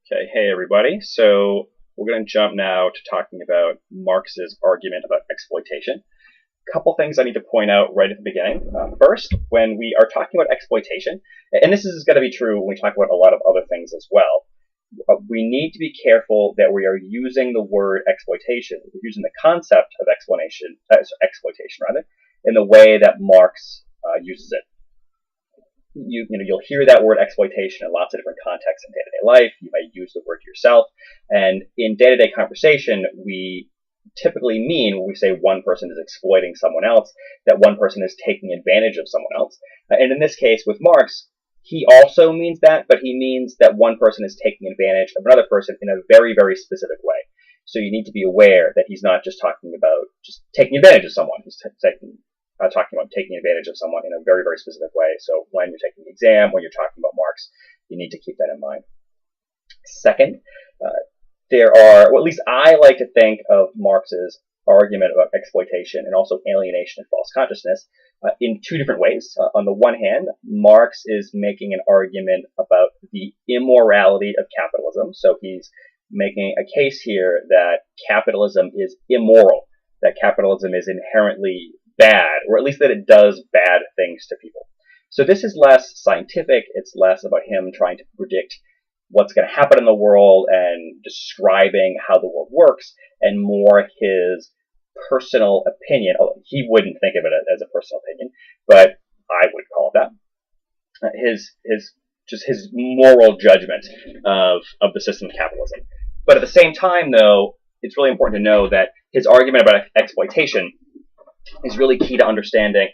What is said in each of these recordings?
Okay, hey everybody. So we're going to jump now to talking about Marx's argument about exploitation. A couple things I need to point out right at the beginning. First, when we are talking about exploitation, and this is going to be true when we talk about a lot of other things as well, we need to be careful that we are using the word exploitation, we're using the concept of exploitation rather, in the way that Marx uses it. You'll hear that word exploitation in lots of different contexts in day-to-day life. You might use the word yourself. And in day-to-day conversation, we typically mean when we say one person is exploiting someone else, that one person is taking advantage of someone else. And in this case, with Marx, he also means that, but he means that one person is taking advantage of another person in a very, very specific way. So you need to be aware that he's not just talking about just taking advantage of someone. He's talking about taking advantage of someone in a very, very specific way. So when you're taking the exam, when you're talking about Marx, you need to keep that in mind. Second, there are, or at least I like to think of Marx's argument about exploitation and also alienation and false consciousness in two different ways. On the one hand, Marx is making an argument about the immorality of capitalism. So he's making a case here that capitalism is immoral, that capitalism is inherently bad, or at least that it does bad things to people. So this is less scientific. It's less about him trying to predict what's going to happen in the world and describing how the world works, and more his personal opinion. He wouldn't think of it as a personal opinion, but I would call it that. His moral judgment of the system of capitalism. But at the same time, though, it's really important to know that his argument about exploitation is really key to understanding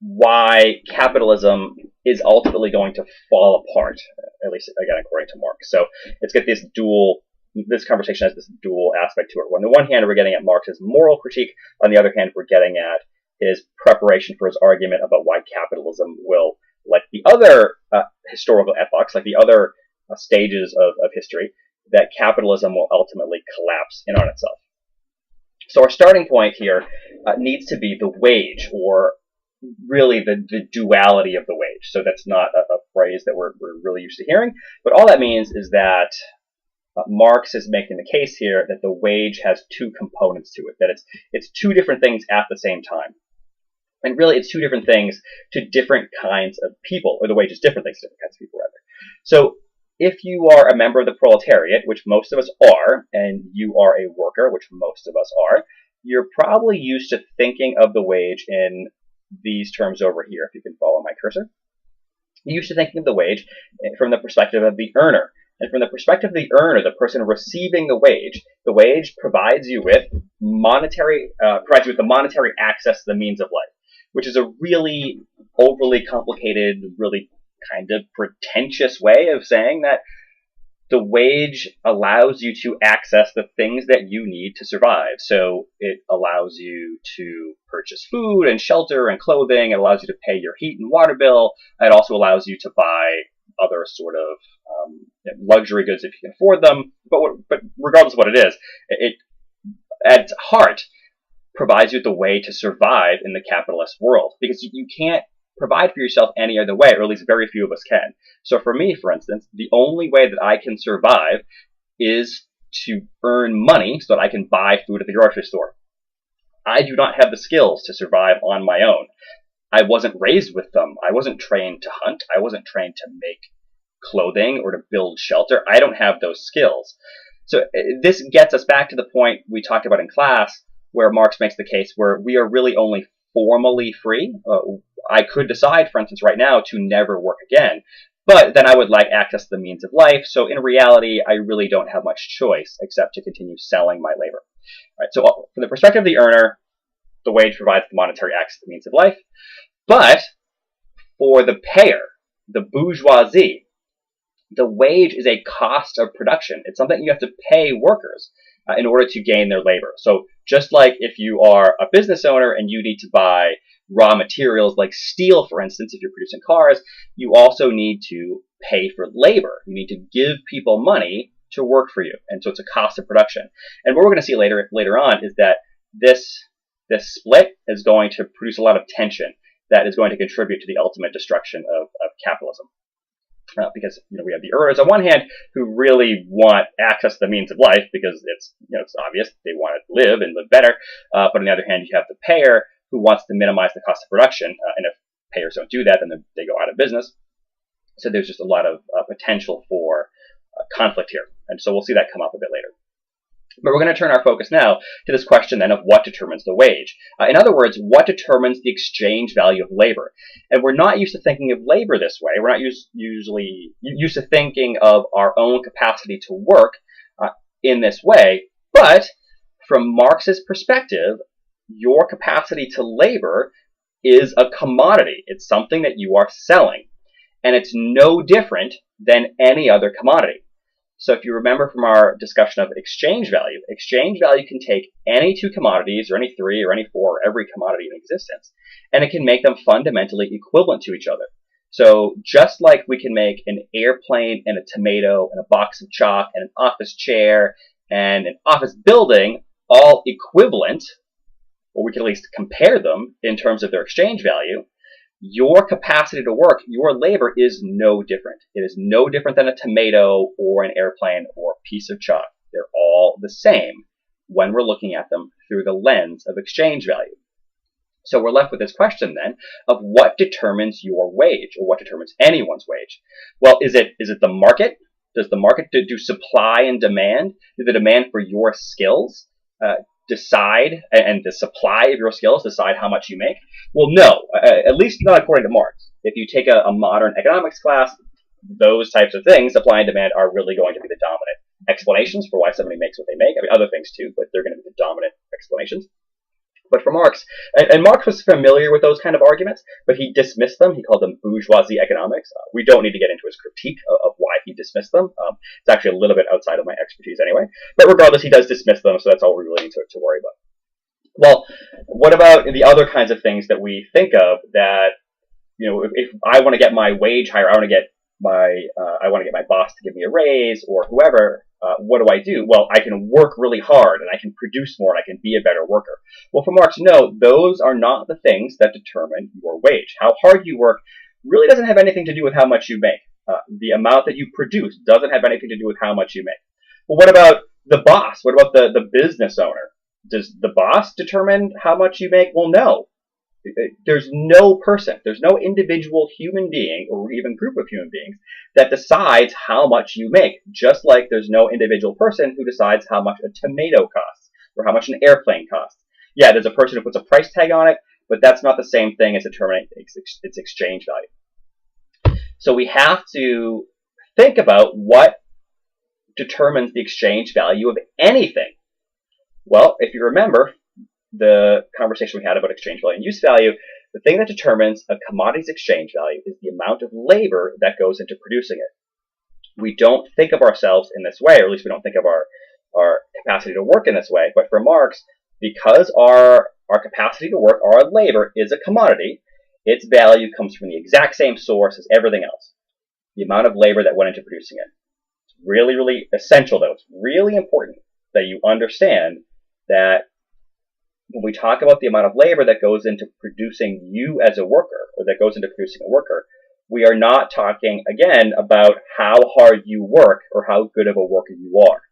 why capitalism is ultimately going to fall apart, at least, again, according to Marx. So it's got this conversation has this dual aspect to it. On the one hand, we're getting at Marx's moral critique. On the other hand, we're getting at his preparation for his argument about why capitalism will, like the other historical epochs, like the other stages of history, that capitalism will ultimately collapse in on itself. So our starting point here needs to be the wage, or really the duality of the wage. So that's not a phrase that we're really used to hearing, but all that means is that Marx is making the case here that the wage has two components to it, that it's two different things at the same time. And really, it's two different things to different kinds of people, or the wage is different things to different kinds of people, rather. So if you are a member of the proletariat, which most of us are, and you are a worker, which most of us are, you're probably used to thinking of the wage in these terms over here, if you can follow my cursor. You're used to thinking of the wage from the perspective of the earner. And from the perspective of the earner, the person receiving the wage provides you with the monetary access to the means of life, which is a really overly complicated, really kind of pretentious way of saying that the wage allows you to access the things that you need to survive. So it allows you to purchase food and shelter and clothing. It allows you to pay your heat and water bill. It also allows you to buy other sort of luxury goods if you can afford them. But regardless of what it is, it at its heart provides you with a way to survive in the capitalist world, because you can't provide for yourself any other way, or at least very few of us can. So for me, for instance, the only way that I can survive is to earn money so that I can buy food at the grocery store. I do not have the skills to survive on my own. I wasn't raised with them. I wasn't trained to hunt. I wasn't trained to make clothing or to build shelter. I don't have those skills. So this gets us back to the point we talked about in class, where Marx makes the case where we are really only formally free. I could decide, for instance, right now to never work again, but then I would like access to the means of life. So in reality, I really don't have much choice except to continue selling my labor. All right, so from the perspective of the earner, the wage provides the monetary access to the means of life. But for the payer, the bourgeoisie, the wage is a cost of production. It's something you have to pay workers in order to gain their labor. So just like if you are a business owner and you need to buy raw materials like steel, for instance, if you're producing cars, you also need to pay for labor. You need to give people money to work for you. And so it's a cost of production. And what we're going to see later on is that this split is going to produce a lot of tension that is going to contribute to the ultimate destruction of capitalism. Because we have the earners on one hand who really want access to the means of life because it's obvious they want to live and live better. But on the other hand, you have the payer who wants to minimize the cost of production, and if payers don't do that, then they go out of business. So there's just a lot of potential for conflict here, and so we'll see that come up a bit later. But we're going to turn our focus now to this question then of what determines the wage. In other words, what determines the exchange value of labor? And we're not used to thinking of labor this way. We're not usually used to thinking of our own capacity to work in this way. But from Marx's perspective, your capacity to labor is a commodity. It's something that you are selling. And it's no different than any other commodity. So if you remember from our discussion of exchange value can take any two commodities, or any three, or any four, or every commodity in existence, and it can make them fundamentally equivalent to each other. So just like we can make an airplane and a tomato and a box of chalk and an office chair and an office building all equivalent, or we can at least compare them in terms of their exchange value, your capacity to work, your labor, is no different. It is no different than a tomato or an airplane or a piece of chalk. They're all the same when we're looking at them through the lens of exchange value. So we're left with this question then of what determines your wage, or what determines anyone's wage. Well, is it the market? Does the market do supply and demand? Do the demand for your skills decide, and the supply of your skills decide how much you make? Well, no, at least not according to Marx. If you take a modern economics class, those types of things, supply and demand, are really going to be the dominant explanations for why somebody makes what they make. I mean, other things too, but they're going to be the dominant explanations. But for Marx, and Marx was familiar with those kind of arguments, but he dismissed them. He called them bourgeoisie economics. We don't need to get into his critique of why he dismissed them. It's actually a little bit outside of my expertise anyway. But regardless, he does dismiss them, so that's all we really need to worry about. Well, what about the other kinds of things that we think of that, if I want to get my wage higher, I want to get my boss to give me a raise, or whoever, what do? Well, I can work really hard and I can produce more and I can be a better worker. Well, for Marx, no, those are not the things that determine your wage. How hard you work really doesn't have anything to do with how much you make. The amount that you produce doesn't have anything to do with how much you make. Well, what about the boss? What about the business owner? Does the boss determine how much you make? Well, no. There's no person, there's no individual human being or even group of human beings that decides how much you make, just like there's no individual person who decides how much a tomato costs or how much an airplane costs. Yeah, there's a person who puts a price tag on it, but that's not the same thing as determining its exchange value. So we have to think about what determines the exchange value of anything. Well, if you remember the conversation we had about exchange value and use value, the thing that determines a commodity's exchange value is the amount of labor that goes into producing it. We don't think of ourselves in this way, or at least we don't think of our capacity to work in this way. But for Marx, because our capacity to work, our labor, is a commodity, its value comes from the exact same source as everything else, the amount of labor that went into producing it. It's really, really essential, though. It's really important that you understand that when we talk about the amount of labor that goes into producing you as a worker, or that goes into producing a worker, we are not talking, again, about how hard you work or how good of a worker you are.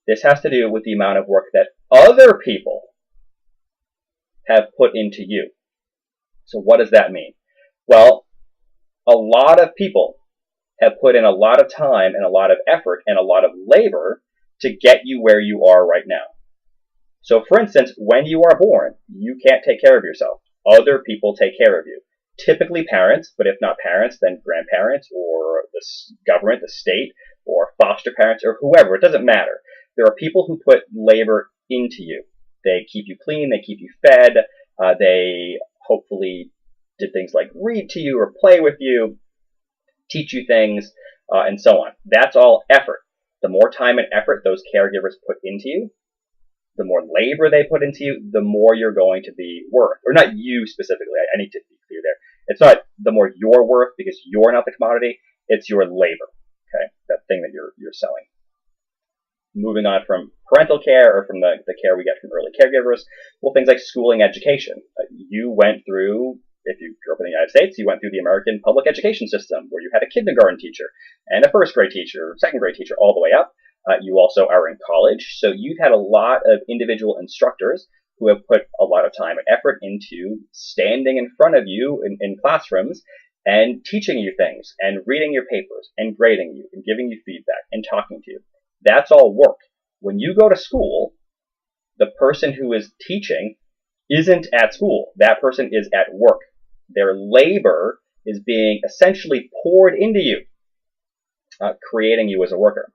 This has to do with the amount of work that other people have put into you. So what does that mean? Well, a lot of people have put in a lot of time and a lot of effort and a lot of labor to get you where you are right now. So, for instance, when you are born, you can't take care of yourself. Other people take care of you. Typically parents, but if not parents, then grandparents, or the government, the state, or foster parents, or whoever. It doesn't matter. There are people who put labor into you. They keep you clean, they keep you fed, they hopefully did things like read to you or play with you, teach you things, and so on. That's all effort. The more time and effort those caregivers put into you, the more labor they put into you, the more you're going to be worth. Or not you specifically, I need to be clear there. It's not the more you're worth because you're not the commodity, it's your labor, okay? That thing that you're selling. Moving on from parental care, or from the care we get from early caregivers, well, things like schooling, education. You went through if you grew up in the United States, you went through the American public education system where you had a kindergarten teacher and a first grade teacher, second grade teacher, all the way up. You also are in college, so you've had a lot of individual instructors who have put a lot of time and effort into standing in front of you in classrooms and teaching you things and reading your papers and grading you and giving you feedback and talking to you. That's all work. When you go to school, the person who is teaching isn't at school. That person is at work. Their labor is being essentially poured into you, creating you as a worker.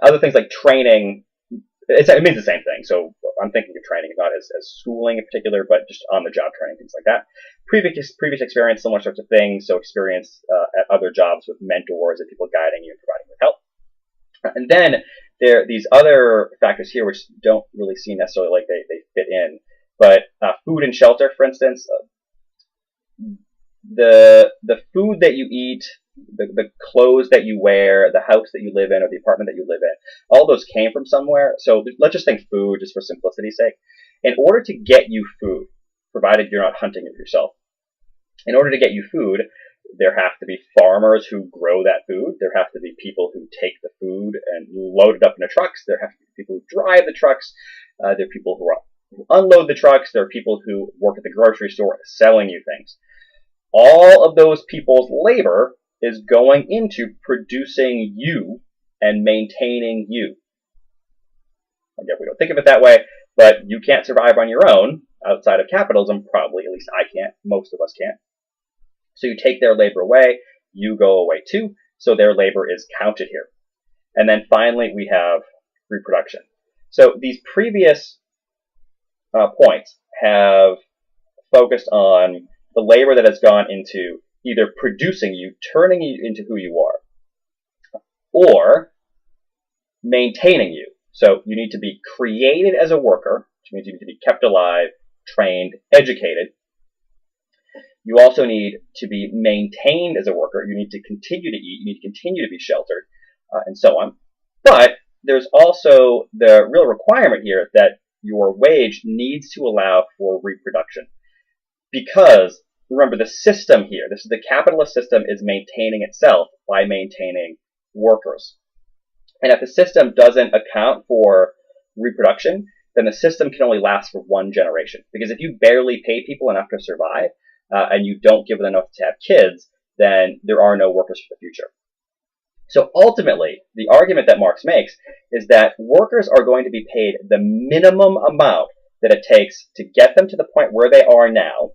Other things like training, it means the same thing. So I'm thinking of training not as schooling in particular, but just on-the-job training, things like that. Previous experience, similar sorts of things. So experience at other jobs with mentors and people guiding you and providing you help. And then there are these other factors here which don't really seem necessarily like they fit in. But food and shelter, for instance, the food that you eat, the clothes that you wear, the house that you live in, or the apartment that you live in, all those came from somewhere. So let's just think food, just for simplicity's sake. In order to get you food, provided you're not hunting it yourself, in order to get you food, there have to be farmers who grow that food. There have to be people who take the food and load it up into trucks. There have to be people who drive the trucks. There are people who unload the trucks. There are people who work at the grocery store selling you things. All of those people's labor is going into producing you and maintaining you. Again, we don't think of it that way, but you can't survive on your own outside of capitalism, probably. At least I can't. Most of us can't. So you take their labor away, you go away too, so their labor is counted here. And then finally, we have reproduction. So these previous points have focused on the labor that has gone into either producing you, turning you into who you are, or maintaining you. So you need to be created as a worker, which means you need to be kept alive, trained, educated. You also need to be maintained as a worker. You need to continue to eat. You need to continue to be sheltered, and so on. But there's also the real requirement here that your wage needs to allow for reproduction. Because, remember, the system here, this is the capitalist system, is maintaining itself by maintaining workers. And if the system doesn't account for reproduction, then the system can only last for one generation. Because if you barely pay people enough to survive, and you don't give them enough to have kids, then there are no workers for the future. So ultimately, the argument that Marx makes is that workers are going to be paid the minimum amount that it takes to get them to the point where they are now,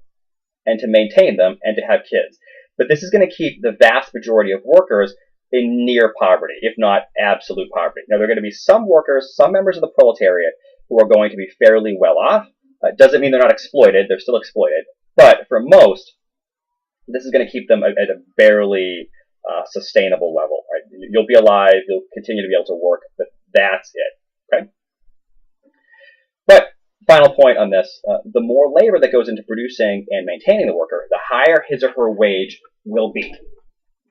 and to maintain them, and to have kids. But this is going to keep the vast majority of workers in near poverty, if not absolute poverty. Now, there are going to be some workers, some members of the proletariat, who are going to be fairly well off. Doesn't mean they're not exploited. They're still exploited. But for most, this is going to keep them at a barely sustainable level. Right? You'll be alive. You'll continue to be able to work, but that's it. Okay. But final point on this, the more labor that goes into producing and maintaining the worker, the higher his or her wage will be.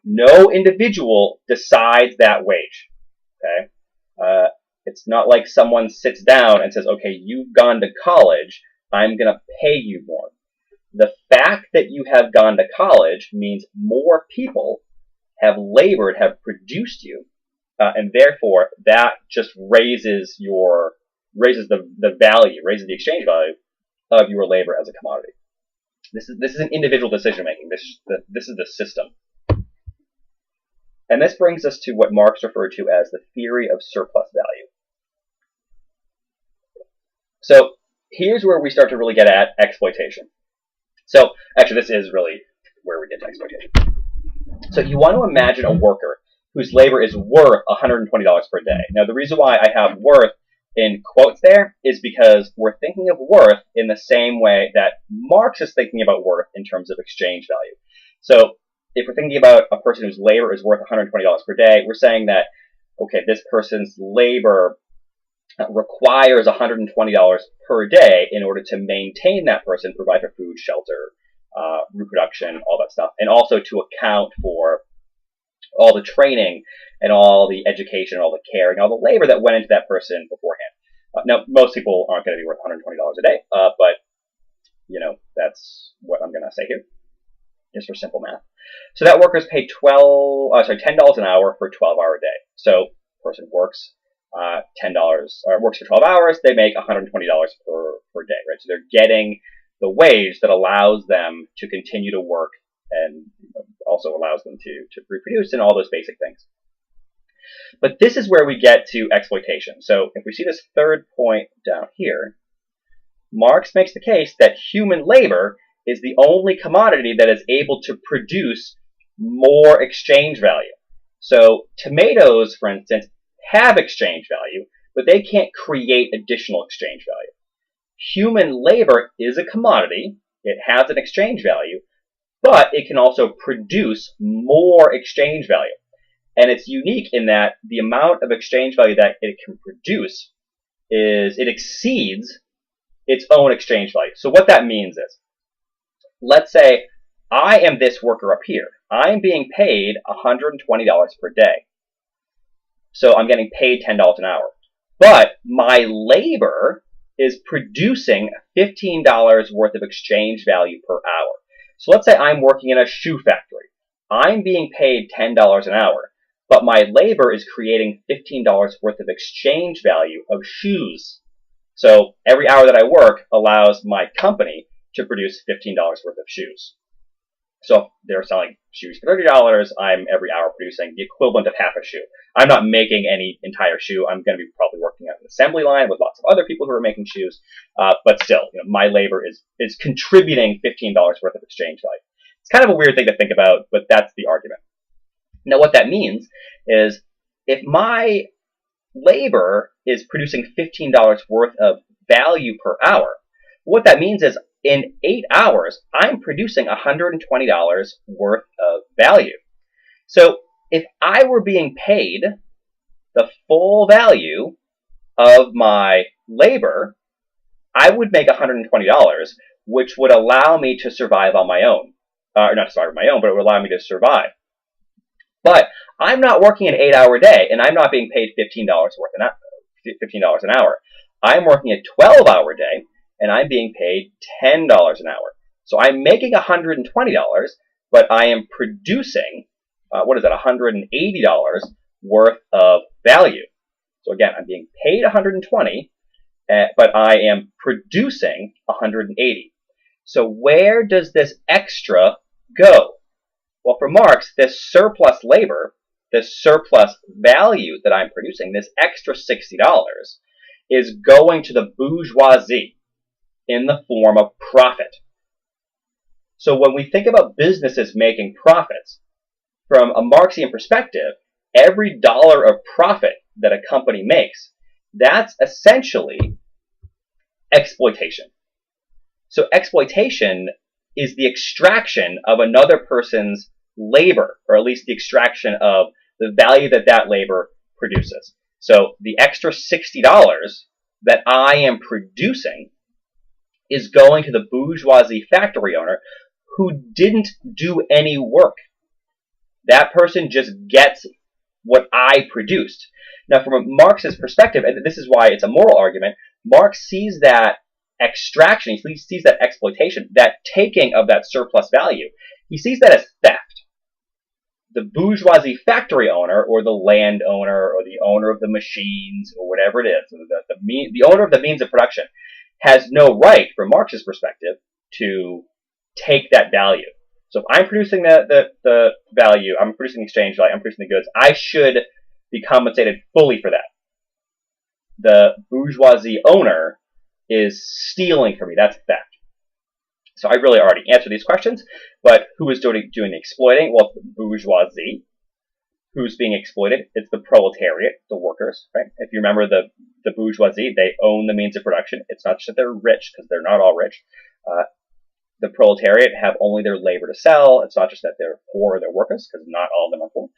No individual decides that wage. Okay. It's not like someone sits down and says, okay, you've gone to college, I'm going to pay you more. The fact that you have gone to college means more people have labored, have produced you, and therefore that just raises the value, raises the exchange value of your labor as a commodity. This is an individual decision making. This is the system. And this brings us to what Marx referred to as the theory of surplus value. So here's where we start to really get at exploitation. So actually, this is really where we get to exploitation. So you want to imagine a worker whose labor is worth $120 per day. Now, the reason why I have worth in quotes there is because we're thinking of worth in the same way that Marx is thinking about worth in terms of exchange value. So if we're thinking about a person whose labor is worth $120 per day, we're saying that, okay, this person's labor requires $120 per day in order to maintain that person, provide for food, shelter, reproduction, all that stuff, and also to account for all the training and all the education, all the care, and all the labor that went into that person beforehand. Now, most people aren't going to be worth $120 a day, but, you know, that's what I'm going to say here. just for simple math. So that worker is paid $10 an hour for a 12-hour day. So person works $10 or works for 12 hours, they make $120 per day, right? So they're getting the wage that allows them to continue to work and also allows them to reproduce and all those basic things. But this is where we get to exploitation. So if we see this third point down here, Marx makes the case that human labor is the only commodity that is able to produce more exchange value. So tomatoes, for instance, have exchange value, but they can't create additional exchange value. Human labor is a commodity. It has an exchange value, but it can also produce more exchange value. And it's unique in that the amount of exchange value that it can produce it exceeds its own exchange value. So what that means is, let's say I am this worker up here. I'm being paid $120 per day. So I'm getting paid $10 an hour. But my labor is producing $15 worth of exchange value per hour. So let's say I'm working in a shoe factory. I'm being paid $10 an hour, but my labor is creating $15 worth of exchange value of shoes. So every hour that I work allows my company to produce $15 worth of shoes. So if they're selling shoes for $30, I'm every hour producing the equivalent of half a shoe. I'm not making any entire shoe. I'm going to be probably working on an assembly line with lots of other people who are making shoes. But still, my labor is contributing $15 worth of exchange value. It's kind of a weird thing to think about, but that's the argument. Now, what that means is if my labor is producing $15 worth of value per hour, what that means is in 8 hours, I'm producing $120 worth of value. So if I were being paid the full value of my labor, I would make $120, which would allow me to survive on my own. Or not survive on my own, but it would allow me to survive. But I'm not working an 8-hour day, and I'm not being paid $15 an hour. I'm working a 12-hour day, and I'm being paid $10 an hour. So I'm making $120, but I am producing, $180 worth of value. So again, I'm being paid $120, but I am producing $180. So where does this extra go? Well, for Marx, this surplus labor, this surplus value that I'm producing, this extra $60, is going to the bourgeoisie in the form of profit. So when we think about businesses making profits, from a Marxian perspective, every dollar of profit that a company makes, that's essentially exploitation. So exploitation is the extraction of another person's labor, or at least the extraction of the value that that labor produces. So the extra $60 that I am producing is going to the bourgeoisie factory owner who didn't do any work. That person just gets what I produced. Now, from a Marxist perspective, and this is why it's a moral argument, Marx sees that extraction, he sees that exploitation, that taking of that surplus value, he sees that as theft. The bourgeoisie factory owner, or the land owner, or the owner of the machines, or whatever it is, the owner of the means of production, has no right, from Marx's perspective, to take that value. So if I'm producing the value, I'm producing exchange value, I'm producing the goods, I should be compensated fully for that. The bourgeoisie owner is stealing from me. That's theft. So I really already answered these questions, but who is doing the exploiting? Well, it's the bourgeoisie. Who's being exploited? It's the proletariat, the workers, right? If you remember the bourgeoisie, they own the means of production. It's not just that they're rich, because they're not all rich. The proletariat have only their labor to sell. It's not just that they're poor or they're workers, because not all of them are poor,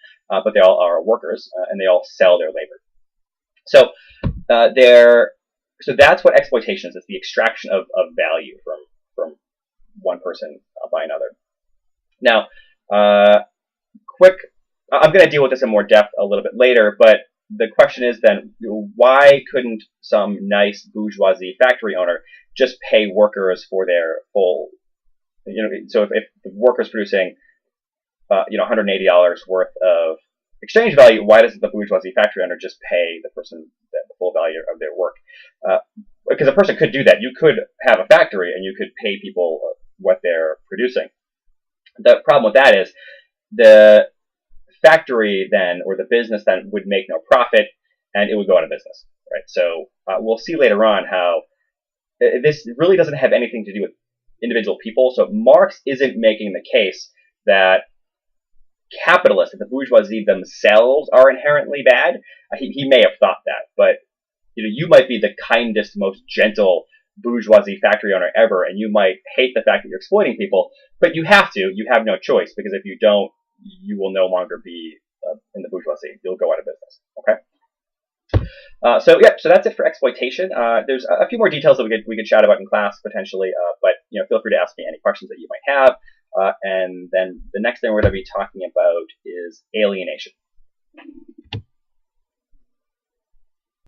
but they all are workers, and they all sell their labor. So so that's what exploitation is. It's the extraction of value from one person by another. Now, I'm going to deal with this in more depth a little bit later, but the question is then, why couldn't some nice bourgeoisie factory owner just pay workers for their full So if the worker's producing, $180 worth of exchange value, why doesn't the bourgeoisie factory owner just pay the person the full value of their work? Because a person could do that. You could have a factory and you could pay people what they're producing. The problem with that is the factory then, or the business then, would make no profit and it would go out of business, right? So we'll see later on how this really doesn't have anything to do with individual people. So Marx isn't making the case that capitalists, that the bourgeoisie themselves are inherently bad. He may have thought that, but you might be the kindest, most gentle bourgeoisie factory owner ever, and you might hate the fact that you're exploiting people, but you have to. You have no choice, because if you don't, you will no longer be in the bourgeoisie. You'll go out of business. Okay. So that's it for exploitation. There's a few more details that we could chat about in class potentially, but feel free to ask me any questions that you might have. And then the next thing we're going to be talking about is alienation.